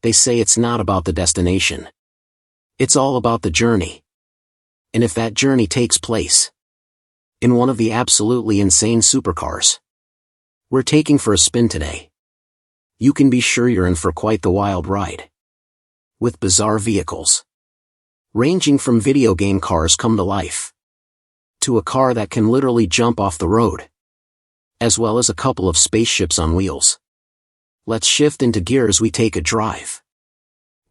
They say it's not about the destination. It's all about the journey. And if that journey takes place in one of the absolutely insane supercars we're taking for a spin today, you can be sure you're in for quite the wild ride. With bizarre vehicles ranging from video game cars come to life to a car that can literally jump off the road, as well as a couple of spaceships on wheels. Let's shift into gear as we take a drive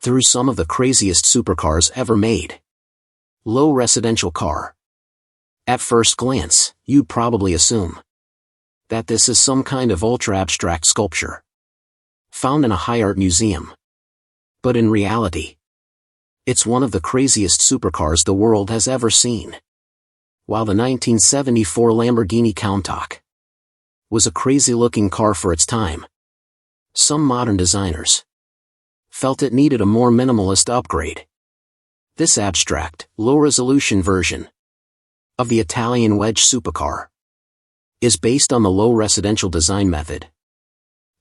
through some of the craziest supercars ever made. Low residential car. At first glance, you'd probably assume that this is some kind of ultra-abstract sculpture found in a high art museum. But in reality, it's one of the craziest supercars the world has ever seen. While the 1974 Lamborghini Countach was a crazy-looking car for its time, some modern designers felt it needed a more minimalist upgrade. This abstract, low-resolution version of the Italian wedge supercar is based on the low residential design method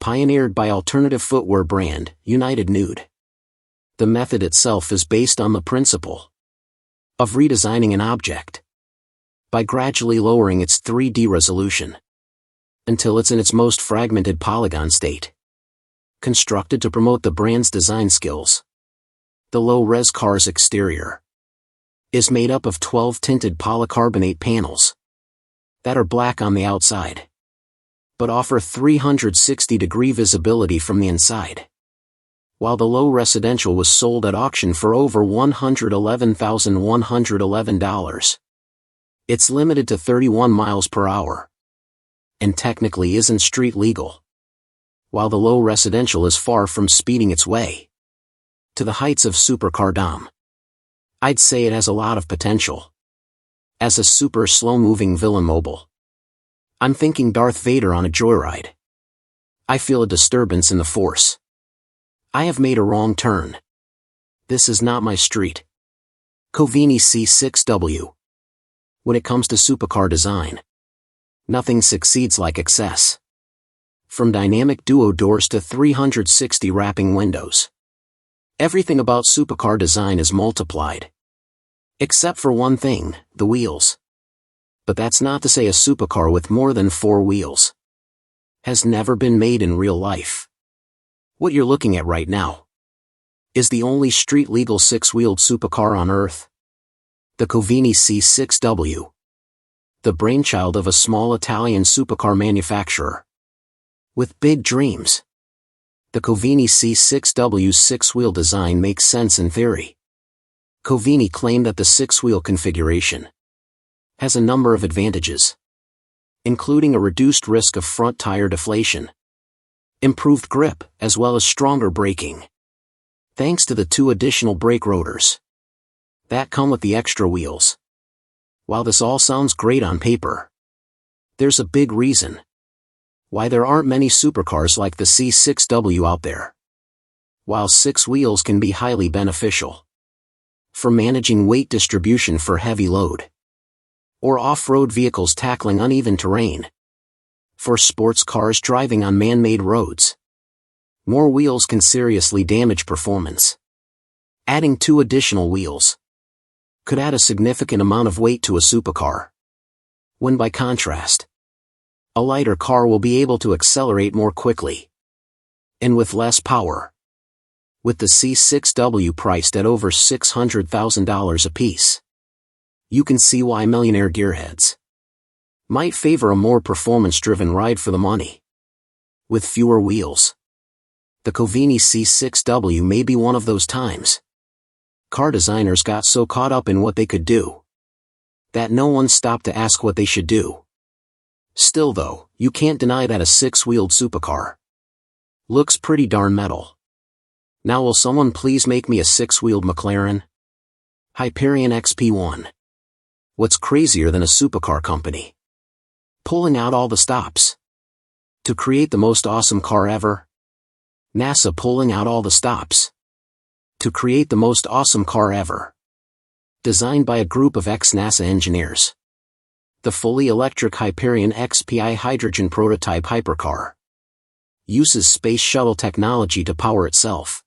pioneered by alternative footwear brand United Nude. The method itself is based on the principle of redesigning an object by gradually lowering its 3D resolution until it's in its most fragmented polygon state. Constructed to promote the brand's design skills, the low-res car's exterior is made up of 12 tinted polycarbonate panels that are black on the outside, but offer 360-degree visibility from the inside. While the low residential was sold at auction for over $111,111, it's limited to 31 miles per hour and technically isn't street legal. While the low residential is far from speeding its way to the heights of supercardom, I'd say it has a lot of potential as a super slow-moving villain mobile. I'm thinking Darth Vader on a joyride. I feel a disturbance in the force. I have made a wrong turn. This is not my street. Covini C6W. When it comes to supercar design, nothing succeeds like excess. From dynamic duo doors to 360 wrapping windows, everything about supercar design is multiplied. Except for one thing, the wheels. But that's not to say a supercar with more than 4 wheels has never been made in real life. What you're looking at right now is the only street-legal 6-wheeled supercar on Earth. The Covini C6W. The brainchild of a small Italian supercar manufacturer with big dreams. The Covini C6W's 6-wheel design makes sense in theory. Covini claimed that the 6-wheel configuration has a number of advantages, including a reduced risk of front tire deflation, improved grip, as well as stronger braking, thanks to the 2 additional brake rotors that come with the extra wheels. While this all sounds great on paper, there's a big reason why there aren't many supercars like the C6W out there. While 6 wheels can be highly beneficial for managing weight distribution for heavy load or off-road vehicles tackling uneven terrain, for sports cars driving on man-made roads, more wheels can seriously damage performance. Adding 2 additional wheels could add a significant amount of weight to a supercar, when by contrast, a lighter car will be able to accelerate more quickly and with less power. With the C6W priced at over $600,000 apiece, you can see why millionaire gearheads might favor a more performance-driven ride for the money. With fewer wheels, the Covini C6W may be one of those times. Car designers got so caught up in what they could do that no one stopped to ask what they should do. Still though, you can't deny that a 6-wheeled supercar looks pretty darn metal. Now will someone please make me a 6-wheeled McLaren? Hyperion XP1. What's crazier than a supercar company pulling out all the stops to create the most awesome car ever? NASA pulling out all the stops to create the most awesome car ever. Designed by a group of ex-NASA engineers. The fully electric Hyperion XPI hydrogen prototype hypercar uses space shuttle technology to power itself.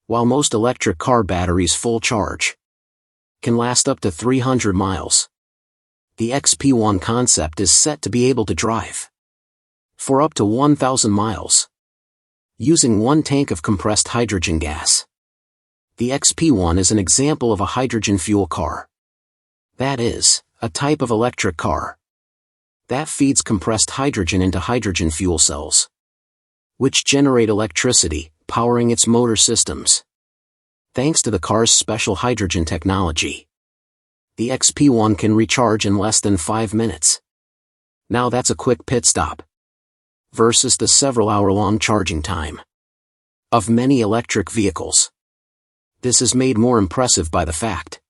While most electric car batteries full charge can last up to 300 miles, the XP1 concept is set to be able to drive for up to 1,000 miles using one tank of compressed hydrogen gas. The XP1 is an example of a hydrogen fuel car. That is, a type of electric car that feeds compressed hydrogen into hydrogen fuel cells, which generate electricity, powering its motor systems. Thanks to the car's special hydrogen technology, the XP1 can recharge in less than 5 minutes. Now that's a quick pit stop versus the several-hour-long charging time of many electric vehicles. This is made more impressive by the fact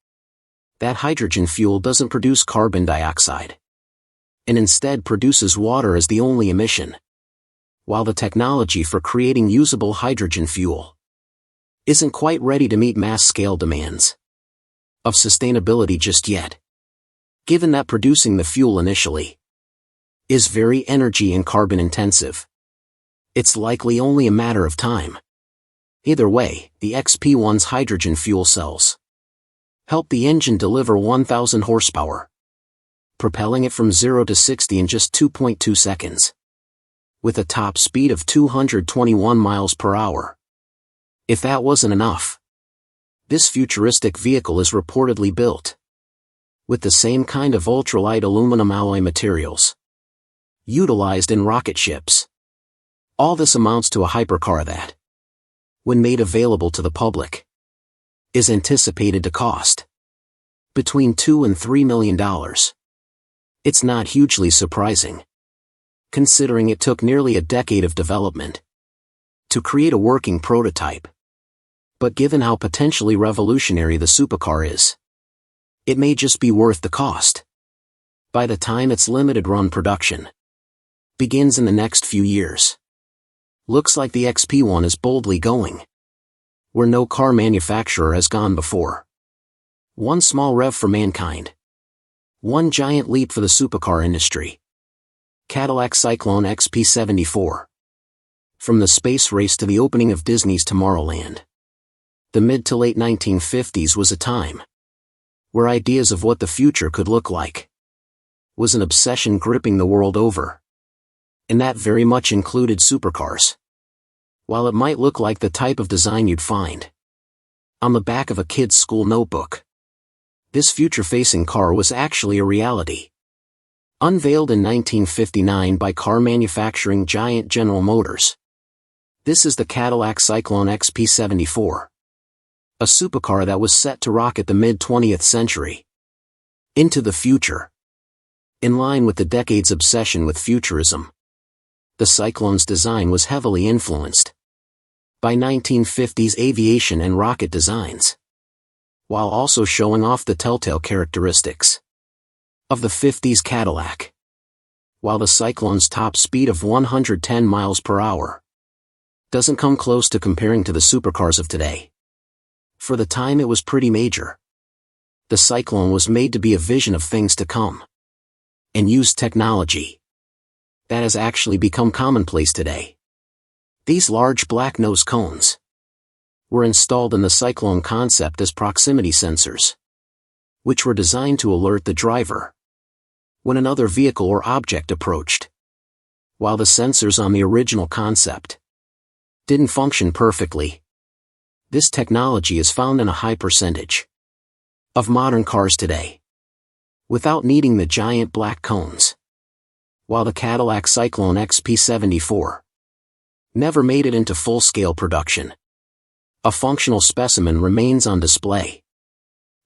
that hydrogen fuel doesn't produce carbon dioxide, and instead produces water as the only emission, while the technology for creating usable hydrogen fuel isn't quite ready to meet mass-scale demands of sustainability just yet. Given that producing the fuel initially is very energy and carbon intensive, it's likely only a matter of time. Either way, the XP1's hydrogen fuel cells help the engine deliver 1,000 horsepower, propelling it from 0 to 60 in just 2.2 seconds, with a top speed of 221 miles per hour. If that wasn't enough, this futuristic vehicle is reportedly built with the same kind of ultralight aluminum alloy materials utilized in rocket ships. All this amounts to a hypercar that, when made available to the public, is anticipated to cost between $2 and $3 million. It's not hugely surprising, considering it took nearly a decade of development to create a working prototype. But given how potentially revolutionary the supercar is, it may just be worth the cost by the time its limited run production begins in the next few years. Looks like the XP1 is boldly going where no car manufacturer has gone before. One small rev for mankind, one giant leap for the supercar industry. Cadillac Cyclone XP74. From the space race to the opening of Disney's Tomorrowland, the mid to late 1950s was a time where ideas of what the future could look like was an obsession gripping the world over. And that very much included supercars. While it might look like the type of design you'd find on the back of a kid's school notebook, this future-facing car was actually a reality. Unveiled in 1959 by car manufacturing giant General Motors, this is the Cadillac Cyclone XP74. A supercar that was set to rocket the mid-20th century into the future. In line with the decade's obsession with futurism, the Cyclone's design was heavily influenced by 1950s aviation and rocket designs, while also showing off the telltale characteristics of the 50s Cadillac. While the Cyclone's top speed of 110 miles per hour doesn't come close to comparing to the supercars of today, for the time it was pretty major. The Cyclone was made to be a vision of things to come, and used technology that has actually become commonplace today. These large black nose cones were installed in the Cyclone concept as proximity sensors, which were designed to alert the driver when another vehicle or object approached. While the sensors on the original concept didn't function perfectly, this technology is found in a high percentage of modern cars today, without needing the giant black cones. While the Cadillac Cyclone XP74 never made it into full-scale production, a functional specimen remains on display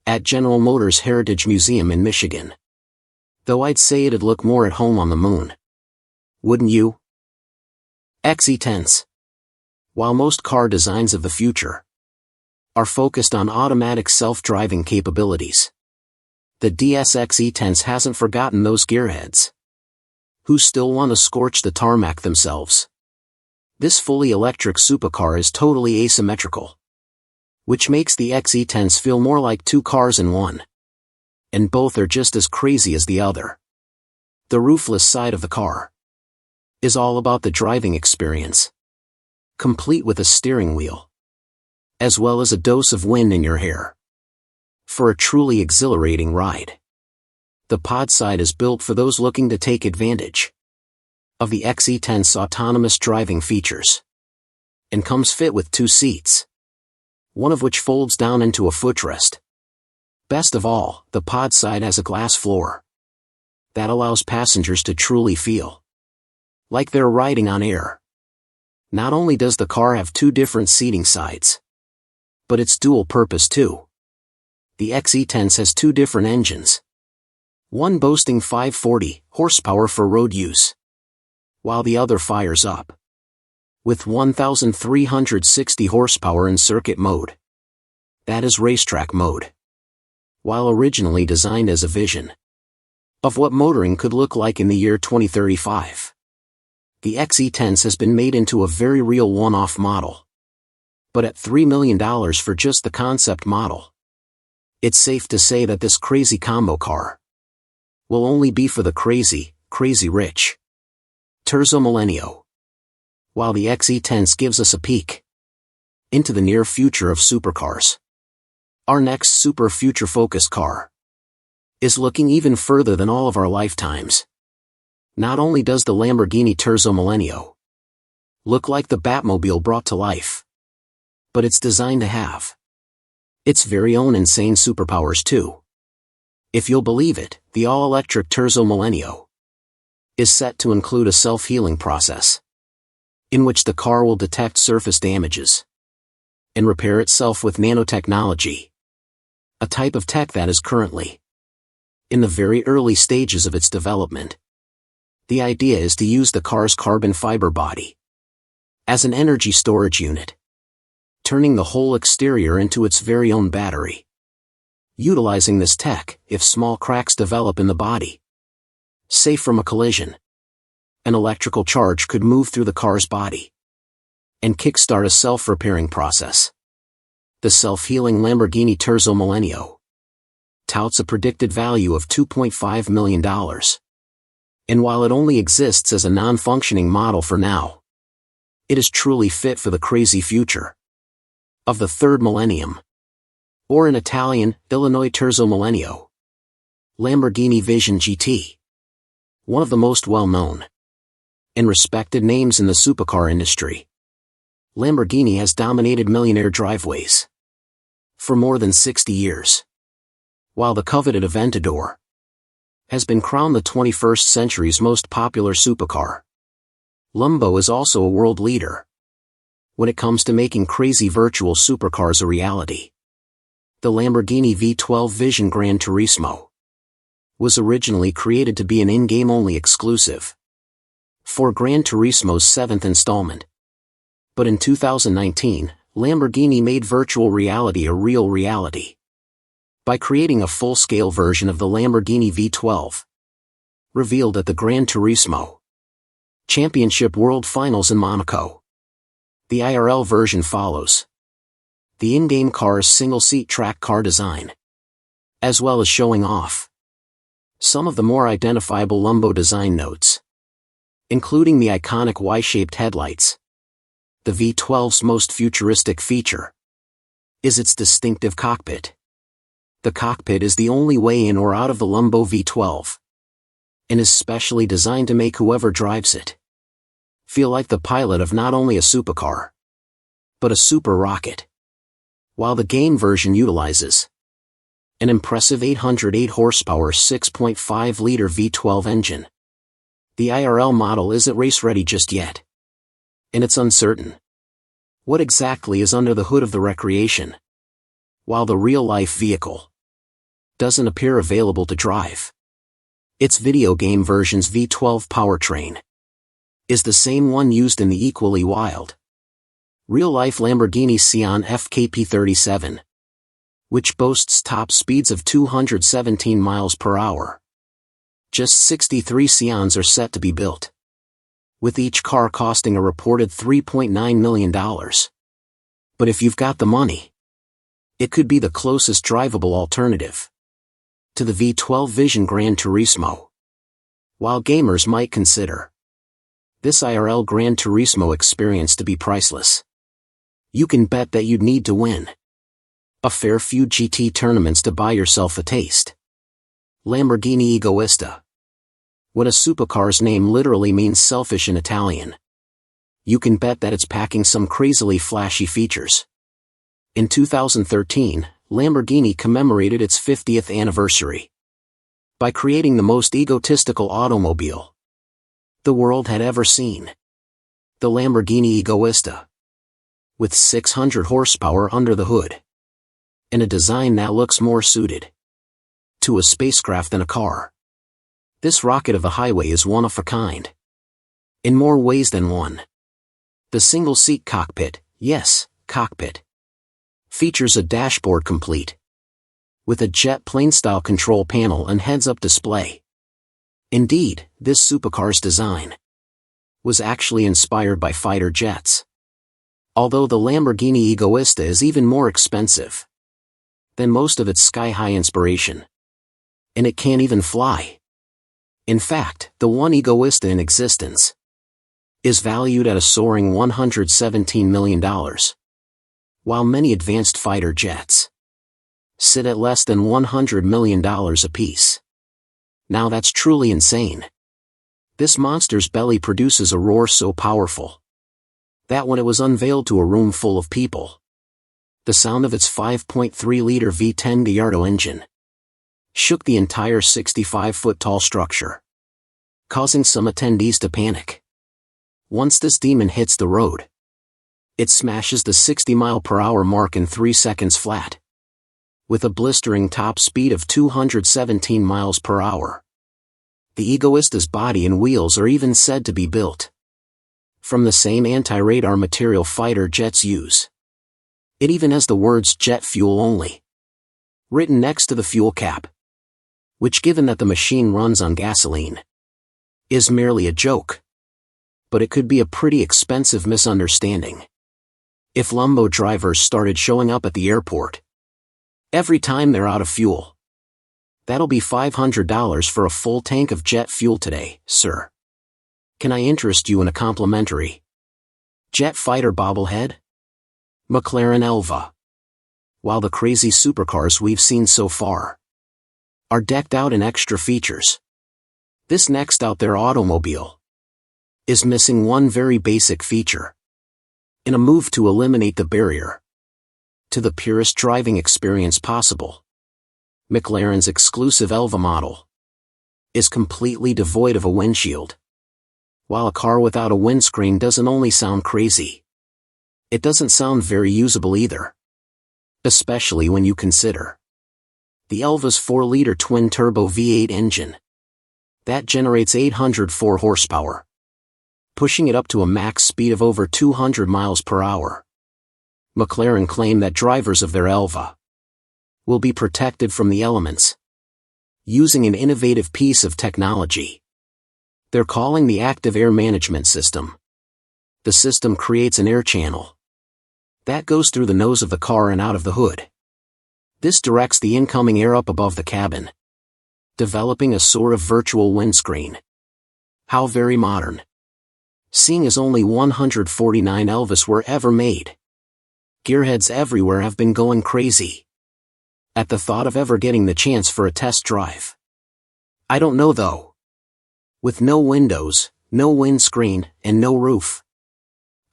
at General Motors Heritage Museum in Michigan. Though I'd say it'd look more at home on the moon. Wouldn't you? XE10s. While most car designs of the future are focused on automatic self-driving capabilities, the DSX E10s hasn't forgotten those gearheads who still want to scorch the tarmac themselves. This fully electric supercar is totally asymmetrical, which makes the XE10s feel more like two cars in one, and both are just as crazy as the other. The roofless side of the car is all about the driving experience, complete with a steering wheel as well as a dose of wind in your hair. For a truly exhilarating ride. The pod side is built for those looking to take advantage of the XE10's autonomous driving features, and comes fit with 2 seats, one of which folds down into a footrest. Best of all, the pod side has a glass floor that allows passengers to truly feel like they're riding on air. Not only does the car have 2 different seating sides, but it's dual purpose too. The XE10 has 2 different engines, one boasting 540 horsepower for road use, while the other fires up with 1,360 horsepower in circuit mode. That is racetrack mode. While originally designed as a vision of what motoring could look like in the year 2035, the XE10 has been made into a very real one-off model. But at $3 million for just the concept model, it's safe to say that this crazy combo car will only be for the crazy rich. Terzo Millennio. While the XE10 gives us a peek into the near future of supercars, our next super future-focused car is looking even further than all of our lifetimes. Not only does the Lamborghini Terzo Millennio look like the Batmobile brought to life, but it's designed to have its very own insane superpowers too. If you'll believe it, the all-electric Terzo Millennio is set to include a self-healing process, in which the car will detect surface damages and repair itself with nanotechnology, a type of tech that is currently in the very early stages of its development. The idea is to use the car's carbon fiber body as an energy storage unit, turning the whole exterior into its very own battery. Utilizing this tech, if small cracks develop in the body, safe from a collision, an electrical charge could move through the car's body and kickstart a self-repairing process. The self-healing Lamborghini Terzo Millennio touts a predicted value of $2.5 million. And while it only exists as a non-functioning model for now, it is truly fit for the crazy future of the third millennium. Or in Italian, Illinois Terzo Millennio. Lamborghini Vision GT. One of the most well-known and respected names in the supercar industry, Lamborghini has dominated millionaire driveways for more than 60 years. While the coveted Aventador has been crowned the 21st century's most popular supercar, Lambo is also a world leader when it comes to making crazy virtual supercars a reality. The Lamborghini V12 Vision Gran Turismo was originally created to be an in-game only exclusive for Gran Turismo's 7th installment. But in 2019, Lamborghini made virtual reality a real reality by creating a full-scale version of the Lamborghini V12, revealed at the Gran Turismo Championship World Finals in Monaco. The IRL version follows the in-game car's single-seat track car design, as well as showing off some of the more identifiable Lambo design notes, including the iconic Y-shaped headlights. The V12's most futuristic feature is its distinctive cockpit. The cockpit is the only way in or out of the Lambo V12, and is specially designed to make whoever drives it feel like the pilot of not only a supercar, but a super rocket. While the game version utilizes an impressive 808 horsepower 6.5-liter V12 engine, the IRL model isn't race-ready just yet, and it's uncertain what exactly is under the hood of the recreation, while the real-life vehicle doesn't appear available to drive. Its video game version's V12 powertrain is the same one used in the equally wild real-life Lamborghini Sián FKP37, which boasts top speeds of 217 miles per hour. Just 63 Siáns are set to be built, with each car costing a reported $3.9 million. But if you've got the money, it could be the closest drivable alternative to the V12 Vision Gran Turismo. While gamers might consider this IRL Gran Turismo experience to be priceless, You can bet that you'd need to win a fair few GT tournaments to buy yourself a taste. Lamborghini Egoista. What a supercar's name literally means selfish in Italian. You can bet that it's packing some crazily flashy features. In 2013, Lamborghini commemorated its 50th anniversary by creating the most egotistical automobile the world had ever seen. The Lamborghini Egoista. With 600 horsepower under the hood. And a design that looks more suited to a spacecraft than a car. This rocket of the highway is one of a kind. In more ways than one. The single-seat cockpit, yes, cockpit, features a dashboard complete with a jet plane-style control panel and heads-up display. Indeed, this supercar's design was actually inspired by fighter jets. Although the Lamborghini Egoista is even more expensive than most of its sky-high inspiration. And it can't even fly. In fact, the one Egoista in existence is valued at a soaring $117 million, while many advanced fighter jets sit at less than $100 million apiece. Now that's truly insane. This monster's belly produces a roar so powerful that when it was unveiled to a room full of people, the sound of its 5.3-liter V10 Gallardo engine shook the entire 65-foot-tall structure, causing some attendees to panic. Once this demon hits the road, it smashes the 60-mile-per-hour mark in 3 seconds flat, with a blistering top speed of 217 miles per hour. The Egoista's body and wheels are even said to be built from the same anti-radar material fighter jets use. It even has the words "jet fuel only" written next to the fuel cap, which, given that the machine runs on gasoline, is merely a joke. But it could be a pretty expensive misunderstanding if Lambo drivers started showing up at the airport every time they're out of fuel. That'll be $500 for a full tank of jet fuel today, sir. Can I interest you in a complimentary jet fighter bobblehead? McLaren Elva. While the crazy supercars we've seen so far are decked out in extra features, this next out there automobile is missing one very basic feature. In a move to eliminate the barrier to the purest driving experience possible, McLaren's exclusive Elva model is completely devoid of a windshield. While a car without a windscreen doesn't only sound crazy, it doesn't sound very usable either. Especially when you consider the Elva's 4-liter twin-turbo V8 engine that generates 804 horsepower, pushing it up to a max speed of over 200 miles per hour. McLaren claim that drivers of their Elva will be protected from the elements using an innovative piece of technology they're calling the Active Air Management System. The system creates an air channel that goes through the nose of the car and out of the hood. This directs the incoming air up above the cabin, developing a sort of virtual windscreen. How very modern. Seeing as only 149 Elvis were ever made, gearheads everywhere have been going crazy at the thought of ever getting the chance for a test drive. I don't know though. With no windows, no windscreen, and no roof,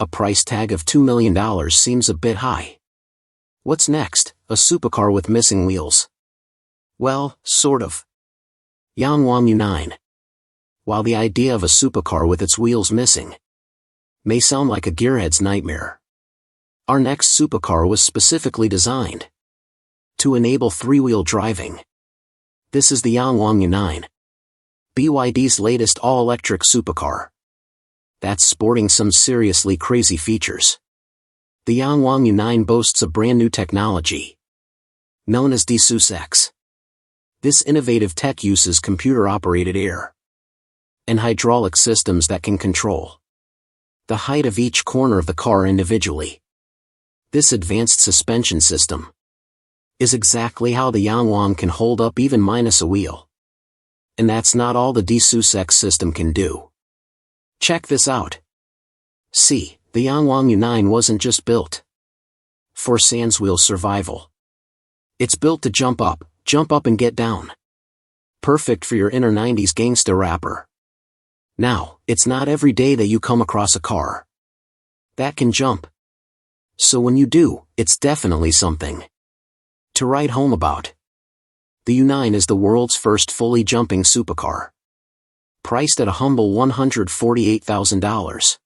a price tag of $2 million seems a bit high. What's next? A supercar with missing wheels? Well, sort of. Yangwang U9. While the idea of a supercar with its wheels missing may sound like a gearhead's nightmare, our next supercar was specifically designed to enable 3-wheel driving. This is the Yangwang U9, BYD's latest all-electric supercar that's sporting some seriously crazy features. The Yangwang U9 boasts a brand new technology known as D-SUS-X. This innovative tech uses computer-operated air and hydraulic systems that can control the height of each corner of the car individually. This advanced suspension system is exactly how the Yangwang can hold up even minus a wheel. And that's not all the D-SUS-X system can do. Check this out. See, the Yangwang U9 wasn't just built For sans wheel survival. It's built to jump up and get down. Perfect for your inner 90s gangsta rapper. Now, it's not every day that you come across a car that can jump. So when you do, it's definitely something to write home about. The U9 is the world's first fully jumping supercar. Priced at a humble $148,000.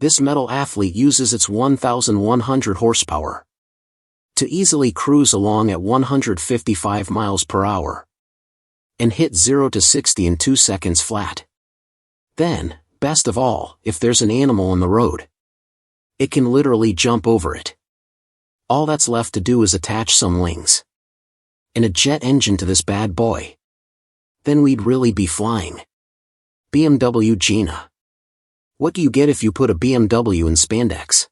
This metal athlete uses its 1,100 horsepower to easily cruise along at 155 miles per hour and hit 0 to 60 in 2 seconds flat. Then, best of all, if there's an animal on the road, it can literally jump over it. All that's left to do is attach some wings and a jet engine to this bad boy. Then we'd really be flying. BMW Gina. What do you get if you put a BMW in spandex?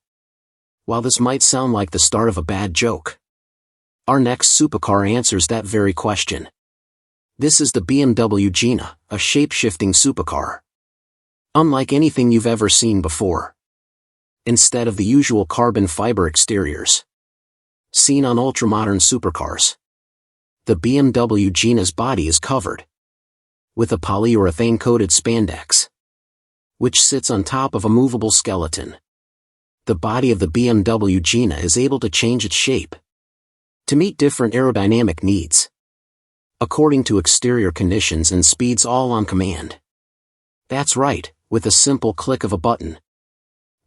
While this might sound like the start of a bad joke, our next supercar answers that very question. This is the BMW Gina, a shape-shifting supercar. Unlike anything you've ever seen before. Instead of the usual carbon fiber exteriors seen on ultramodern supercars, the BMW Gina's body is covered with a polyurethane-coated spandex, which sits on top of a movable skeleton. The body of the BMW Gina is able to change its shape to meet different aerodynamic needs, according to exterior conditions and speeds, all on command. That's right, with a simple click of a button,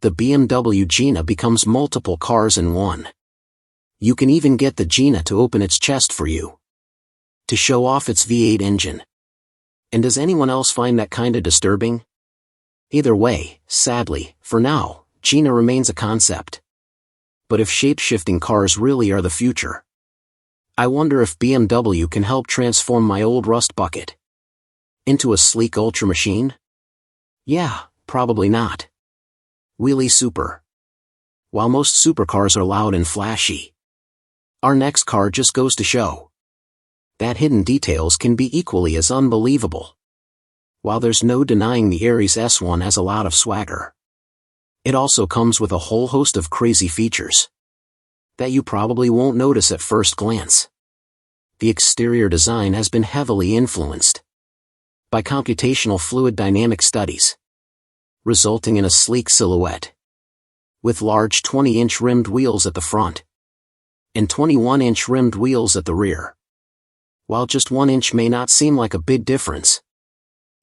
the BMW Gina becomes multiple cars in one. You can even get the Gina to open its chest for you to show off its V8 engine. And does anyone else find that kinda disturbing? Either way, sadly, for now, Gina remains a concept. But if shape-shifting cars really are the future, I wonder if BMW can help transform my old rust bucket into a sleek ultra machine? Yeah, probably not. Wheelie Super. While most supercars are loud and flashy, our next car just goes to show that hidden details can be equally as unbelievable. While there's no denying the Aries S1 has a lot of swagger, it also comes with a whole host of crazy features that you probably won't notice at first glance. The exterior design has been heavily influenced by computational fluid dynamic studies, resulting in a sleek silhouette with large 20-inch rimmed wheels at the front and 21-inch rimmed wheels at the rear. While just 1 inch may not seem like a big difference,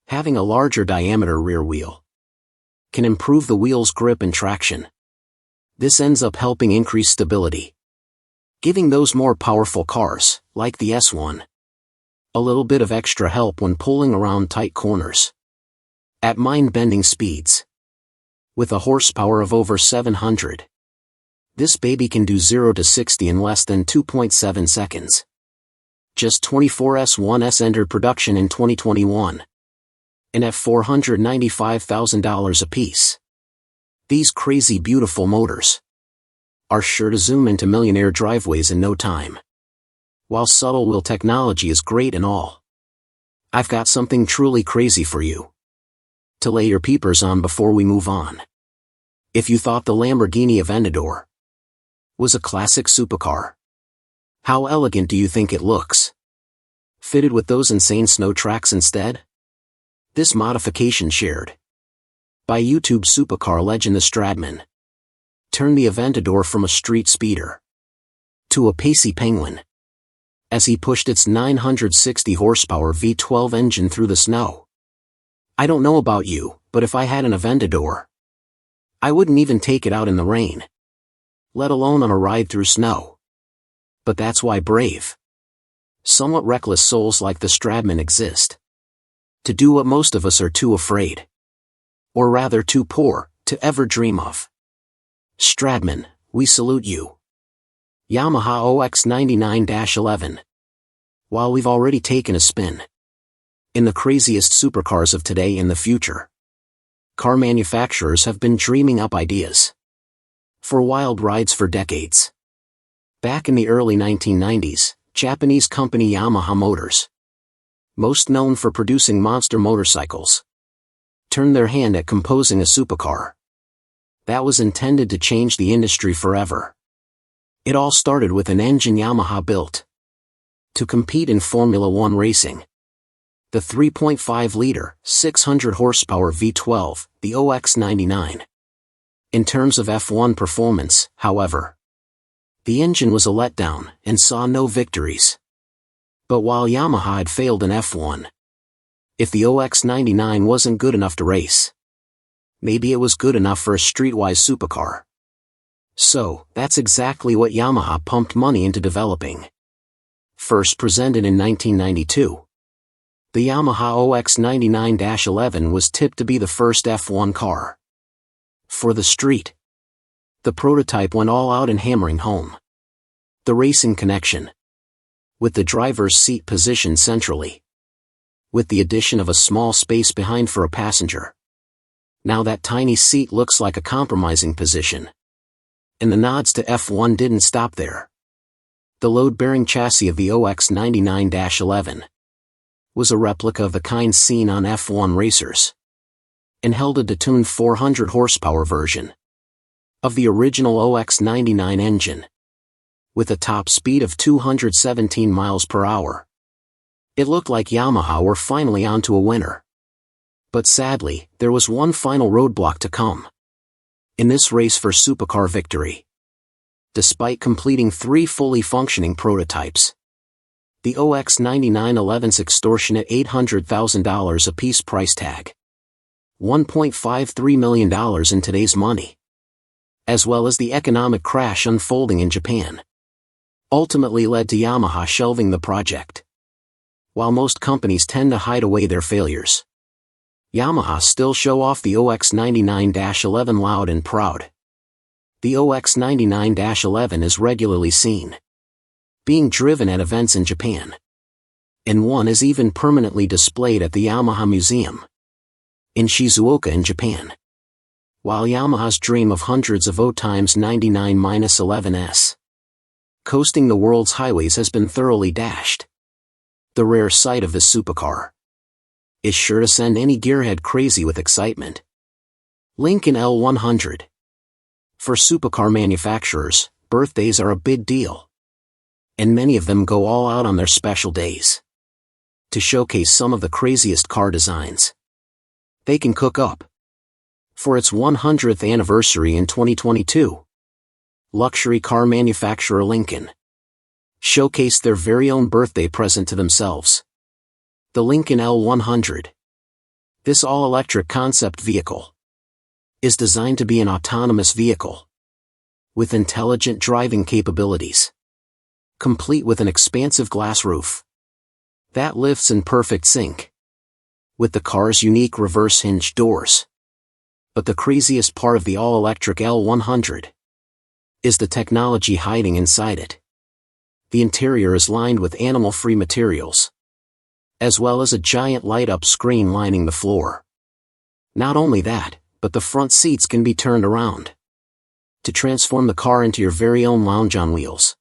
having a larger diameter rear wheel can improve the wheel's grip and traction. This ends up helping increase stability, giving those more powerful cars, like the S1, a little bit of extra help when pulling around tight corners at mind-bending speeds. With a horsepower of over 700, this baby can do 0 to 60 in less than 2.7 seconds. Just 24 S1s entered production in 2021, and at $495,000 apiece. These crazy beautiful motors are sure to zoom into millionaire driveways in no time. While subtle wheel technology is great and all, I've got something truly crazy for you to lay your peepers on before we move on. If you thought the Lamborghini Aventador was a classic supercar, how elegant do you think it looks? Fitted with those insane snow tracks instead? This modification, shared by YouTube supercar legend the Stradman, turned the Aventador from a street speeder to a pacey penguin as he pushed its 960 horsepower V12 engine through the snow. I don't know about you, but if I had an Aventador, I wouldn't even take it out in the rain, let alone on a ride through snow. But that's why brave, somewhat reckless souls like the Stradman exist. To do what most of us are too afraid, or rather too poor, to ever dream of. Stradman, we salute you. Yamaha OX99-11. While we've already taken a spin in the craziest supercars of today and the future, car manufacturers have been dreaming up ideas for wild rides for decades. Back in the early 1990s, Japanese company Yamaha Motors, most known for producing monster motorcycles, turned their hand at composing a supercar that was intended to change the industry forever. It all started with an engine Yamaha built to compete in Formula One racing. The 3.5-liter, 600-horsepower V12, the OX99. In terms of F1 performance, however, the engine was a letdown and saw no victories. But while Yamaha had failed in F1, if the OX99 wasn't good enough to race, maybe it was good enough for a streetwise supercar. So, that's exactly what Yamaha pumped money into developing. First presented in 1992, the Yamaha OX99-11 was tipped to be the first F1 car. For the street, the prototype went all out in hammering home the racing connection, with the driver's seat positioned centrally, with the addition of a small space behind for a passenger. Now that tiny seat looks like a compromising position. And the nods to F1 didn't stop there. The load-bearing chassis of the OX99-11 was a replica of the kind seen on F1 racers, and held a detuned 400 horsepower version of the original OX99 engine, with a top speed of 217 miles per hour. It looked like Yamaha were finally onto a winner. But sadly, there was one final roadblock to come in this race for supercar victory. Despite completing 3 fully functioning prototypes, the OX99-11's extortionate $800,000 apiece price tag, $1.53 million in today's money, as well as the economic crash unfolding in Japan, ultimately led to Yamaha shelving the project. While most companies tend to hide away their failures, Yamaha still show off the OX99-11 loud and proud. The OX99-11 is regularly seen being driven at events in Japan, and one is even permanently displayed at the Yamaha Museum in Shizuoka in Japan. While Yamaha's dream of hundreds of O×99-11s coasting the world's highways has been thoroughly dashed, the rare sight of this supercar is sure to send any gearhead crazy with excitement. Lincoln L100. For supercar manufacturers, birthdays are a big deal, and many of them go all out on their special days to showcase some of the craziest car designs they can cook up. For its 100th anniversary in 2022, luxury car manufacturer Lincoln showcased their very own birthday present to themselves, the Lincoln L100. This all-electric concept vehicle is designed to be an autonomous vehicle with intelligent driving capabilities, complete with an expansive glass roof that lifts in perfect sync with the car's unique reverse hinge doors. But the craziest part of the all-electric L100 is the technology hiding inside it. The interior is lined with animal-free materials, as well as a giant light-up screen lining the floor. Not only that, but the front seats can be turned around to transform the car into your very own lounge on wheels,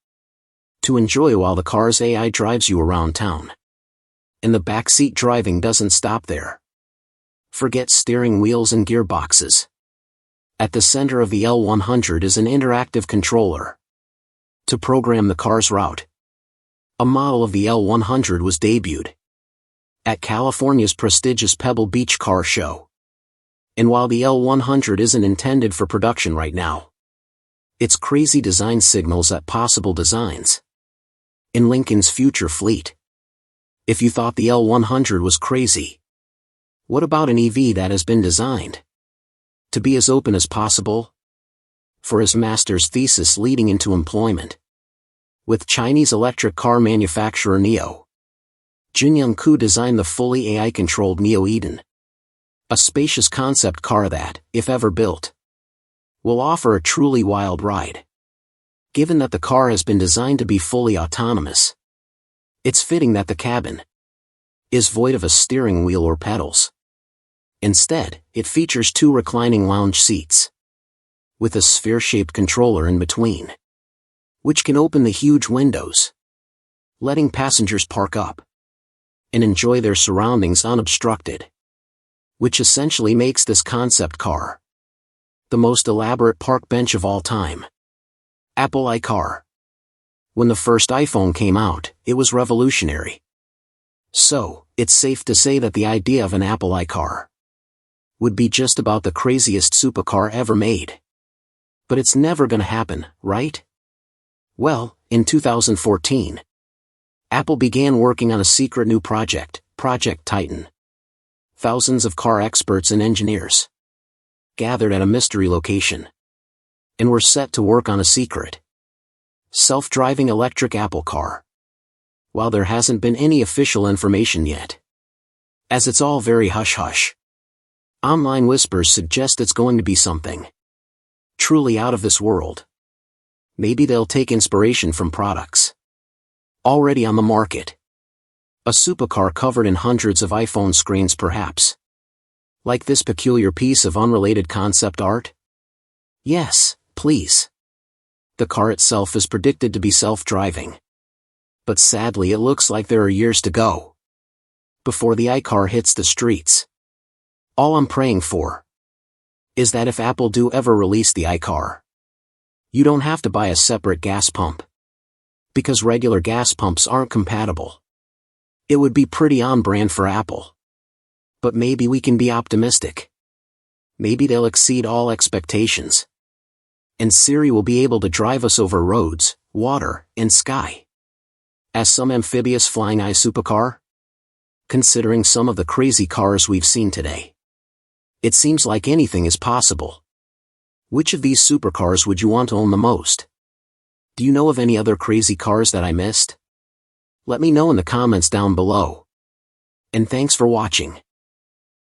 to enjoy while the car's AI drives you around town. And the backseat driving doesn't stop there. Forget steering wheels and gearboxes. At the center of the L100 is an interactive controller to program the car's route. A model of the L100 was debuted at California's prestigious Pebble Beach Car Show. And while the L100 isn't intended for production right now, its crazy design signals at possible designs in Lincoln's future fleet. If you thought the L100 was crazy, what about an EV that has been designed to be as open as possible? For his master's thesis leading into employment with Chinese electric car manufacturer NIO, Junyoung Koo designed the fully AI-controlled NIO Eden, a spacious concept car that, if ever built, will offer a truly wild ride. Given that the car has been designed to be fully autonomous, it's fitting that the cabin is void of a steering wheel or pedals. Instead, it features 2 reclining lounge seats with a sphere-shaped controller in between, which can open the huge windows, letting passengers park up and enjoy their surroundings unobstructed, which essentially makes this concept car the most elaborate park bench of all time. Apple iCar. When the first iPhone came out, it was revolutionary. So, it's safe to say that the idea of an Apple iCar would be just about the craziest supercar ever made. But it's never gonna happen, right? Well, in 2014, Apple began working on a secret new project, Project Titan. Thousands of car experts and engineers gathered at a mystery location and were set to work on a secret self-driving electric Apple car. While there hasn't been any official information yet, as it's all very hush-hush, online whispers suggest it's going to be something truly out of this world. Maybe they'll take inspiration from products already on the market. A supercar covered in hundreds of iPhone screens perhaps. Like this peculiar piece of unrelated concept art? Yes, please. The car itself is predicted to be self-driving. But sadly it looks like there are years to go before the iCar hits the streets. All I'm praying for is that if Apple do ever release the iCar, you don't have to buy a separate gas pump, because regular gas pumps aren't compatible. It would be pretty on brand for Apple. But maybe we can be optimistic. Maybe they'll exceed all expectations, and Siri will be able to drive us over roads, water, and sky as some amphibious flying supercar? Considering some of the crazy cars we've seen today, it seems like anything is possible. Which of these supercars would you want to own the most? Do you know of any other crazy cars that I missed? Let me know in the comments down below. And thanks for watching.